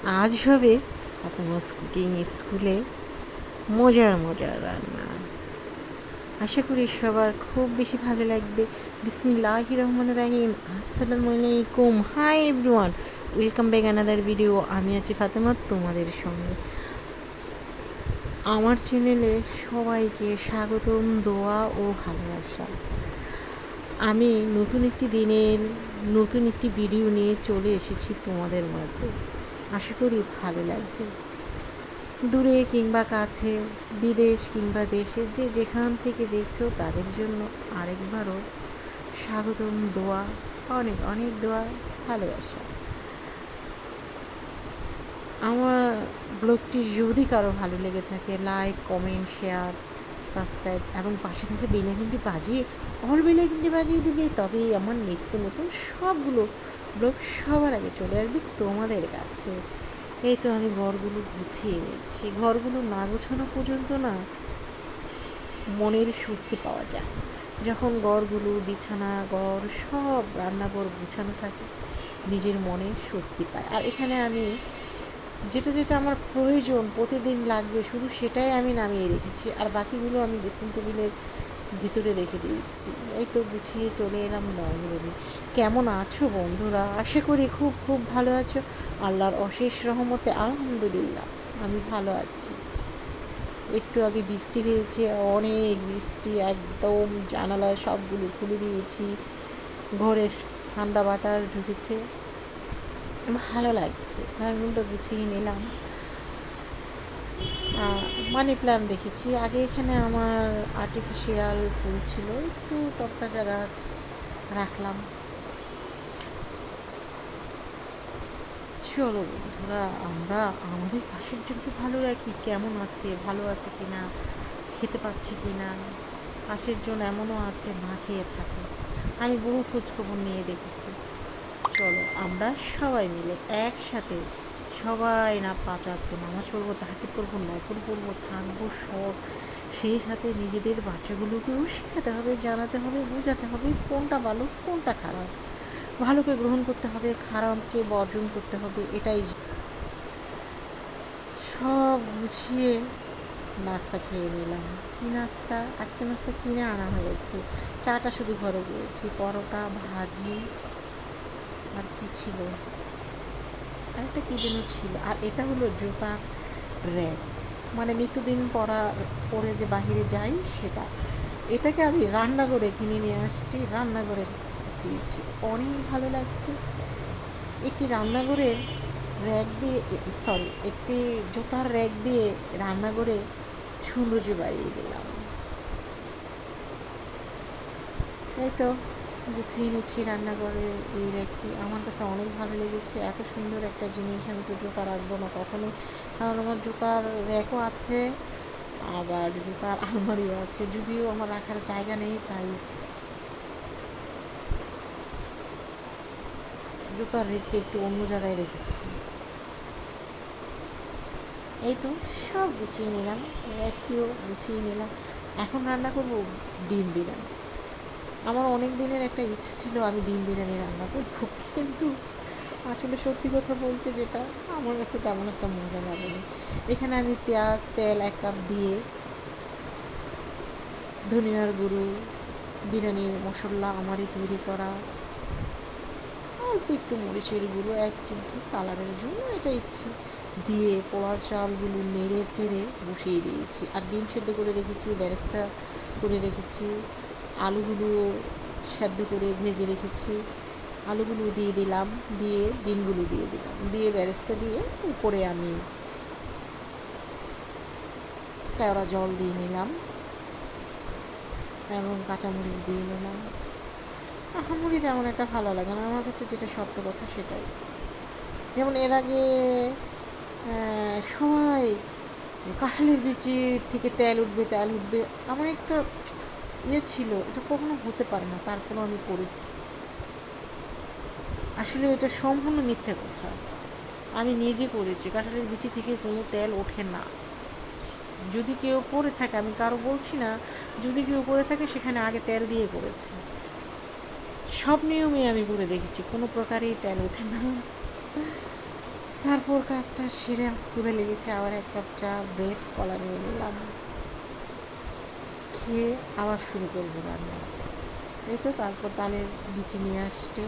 আজ হবে ফাতেমাস কুকিং স্কুলে মজার মজার রান্না। আশা করি সবার খুব বেশি ভালো লাগবে। বিসমিল্লাহির রহমানির রহিম। আসসালামু আলাইকুম, hi everyone, welcome back another video. আমি আছি ফাতেমা তোমাদের সঙ্গে। আমার চ্যানেলে সবাইকে স্বাগতম, দোয়া ও ভালোবাসা। আমি নতুন একটি দিনের নতুন একটি ভিডিও নিয়ে চলে এসেছি তোমাদের মাঝে। আশা করি ভালো লাগবে। দূরে কিংবা কাছে, বিদেশ কিংবা দেশে, যে যেখান থেকে দেখছো তাদের জন্য আরেকবারও স্বাগতম, দোয়া, অনেক অনেক দোয়া, ভালোবাসা। আমার ব্লগটি যদি কারো ভালো লেগে থাকে, লাইক, কমেন্ট, শেয়ার, সাবস্ক্রাইব এবং পাশে থেকে বেল আইকনটি বাজিয়ে দিবে। তবেই আমার নিত্য নতুন সবগুলো ব্লগ সবার আগে চলে আসবে তোমাদের কাছে। এই তো আমি ঘরগুলো গুছিয়ে নিচ্ছি। ঘরগুলো না গোছানো পর্যন্ত না মনের স্বস্তি পাওয়া যায়। যখন ঘরগুলো, বিছানা, ঘর, সব রান্নাঘর গুছানো থাকে, নিজের মনে স্বস্তি পায়। আর এখানে আমি যেটা যেটা আমার প্রয়োজন প্রতিদিন লাগবে, শুধু সেটাই আমি নামিয়ে রেখেছি, আর বাকিগুলো আমি ড্রেসিং টেবিলের ভিতরে রেখে দিয়েছি। এই তো গুছিয়ে চলে এলাম ড্রয়িং রুমে। কেমন আছো বন্ধুরা? আশা করি খুব খুব ভালো আছো। আল্লাহর অশেষ রহমতে আলহামদুলিল্লাহ আমি ভালো আছি। একটু আগে বৃষ্টি হয়েছে, অনেক বৃষ্টি, একদম জানালা সবগুলো খুলে দিয়েছি, ঘরে ঠান্ডা বাতাস ঢুকেছে, ভালো লাগছে। ঘরগুলো গুছিয়ে নিলাম। মানি প্ল্যান্ট রেখেছি। আগে এখানে আমার আর্টিফিশিয়াল ফুল ছিল, একটু তরতাজা গাছ রাখলাম। চলো বন্ধুরা, আমরা আমাদের পাশের জনকে ভালো রাখি। কেমন আছে, ভালো আছে কিনা, খেতে পাচ্ছি কিনা। পাশের জন এমনও আছে না খেয়ে থাকে, আমি বহু খোঁজখবর নিয়ে দেখেছি। চলো আমরা সবাই মিলে একসাথে, সবাই না 5 ওয়াক্ত নামাজ পড়বো, তাহাজ্জুদ পড়বো, নফল পড়বো, থাকবো সব। সেই সাথে নিজেদের বাচ্চাগুলোকেও শেখাতে হবে, জানাতে হবে, বোঝাতে হবে কোনটা ভালো কোনটা খারাপ। ভালোকে গ্রহণ করতে হবে, খারাপকে বর্জন করতে হবে। এটাই সব গুছিয়ে নাস্তা খেয়ে নিলাম। কি নাস্তা? আজকে নাস্তা কিনে আনা হয়েছে। চাটা শুধু ঘরে করেছি, পরোটা, ভাজি, আর কি ছিল, আরেকটা কি যেন ছিল। আর এটা হলো জুতার র্যাক, মানে নিত্যদিন পরে যে বাহিরে যাই সেটা। এটাকে আমি রান্নাঘরে কিনে নিয়ে আসছি, রান্নাঘরে গুছিয়েছি, অনেক ভালো লাগছে। একটি রান্নাঘরের র্যাক দিয়ে, একটি জুতার র্যাক দিয়ে রান্নাঘরে সৌন্দর্য বাড়িয়ে দিলাম। এই তো গুছিয়ে নিচ্ছি রান্নাঘরের এই র্যাকটি। আমার কাছে অনেক ভালো লেগেছে। এত সুন্দর একটা জিনিস আমি তো জুতা রাখবো না কখনো, কারণ আমার জুতার র্যাকও আছে, আবার জুতার আলমারিও আছে। যদিও আমার রাখার জায়গা নেই, তাই জুতার র্যাকটি একটু অন্য জায়গায় রেখেছি। এই তো সব গুছিয়ে নিলাম, র্যাকটিও গুছিয়ে নিলাম। এখন রান্না করব ডিম বিরিয়ানি। আমার অনেক দিনের একটা ইচ্ছে ছিল আমি ডিম বিরিয়ানি রান্না করব, কিন্তু আসলে সত্যি কথা বলতে যেটা, আমার কাছে তেমন একটা মজা লাগেনি। এখানে আমি পেঁয়াজ, তেল 1 কাপ দিয়ে, ধনিয়ার গুঁড়ো, বিরিয়ানির মশলা আমারই তৈরি করা, অল্প একটু মরিচের গুঁড়ো, 1 চিমটি কালারের জন্য, এটা ইচ্ছে দিয়ে পোলার চালগুলো নেড়ে চেড়ে বসিয়ে দিয়েছি। আর ডিম সেদ্ধ করে রেখেছি, বেরেস্তা করে রেখেছি, আলুগুলো সেদ্ধ করে ভেজে রেখেছি। আলুগুলো দিয়ে দিলাম, দিয়ে ডিমগুলো দিয়ে দিলাম, দিয়ে বেরেস্তা দিয়ে উপরে আমি কেওড়া জল দিয়ে নিলাম এবং কাঁচামরিচ দিয়ে নিলাম। আহামরি তেমন একটা ভালো লাগে না আমার কাছে, যেটা সত্য কথা সেটাই। যেমন এর আগে সবাই কাঁঠালের বিচির থেকে তেল উঠবে, আমার একটা ছিল, এটা কখনো হতে পারে না, তারপরও আমি করেছি। আসলে এটা সম্পূর্ণ মিথ্যা কথা। আমি নিজে করেছি, কাঁঠালের বিচি থেকে কোনো তেল ওঠে না। যদি কেউ করে থাকে, আমি কারো বলছি না, যদি কেউ করে থাকে সেখানে আগে তেল দিয়ে করেছে। সব নিয়মে আমি করে দেখেছি, কোনো প্রকারেই তেল ওঠে না। তারপর কাজটা সেরে ক্ষুধা লেগেছে, আবার 1 কাপ চা, ব্রেড, কলা নিয়ে নিলাম। খেয়ে আবার শুরু করবো রান্না। এই তো তারপর তালের বিচি নিয়ে আসছে,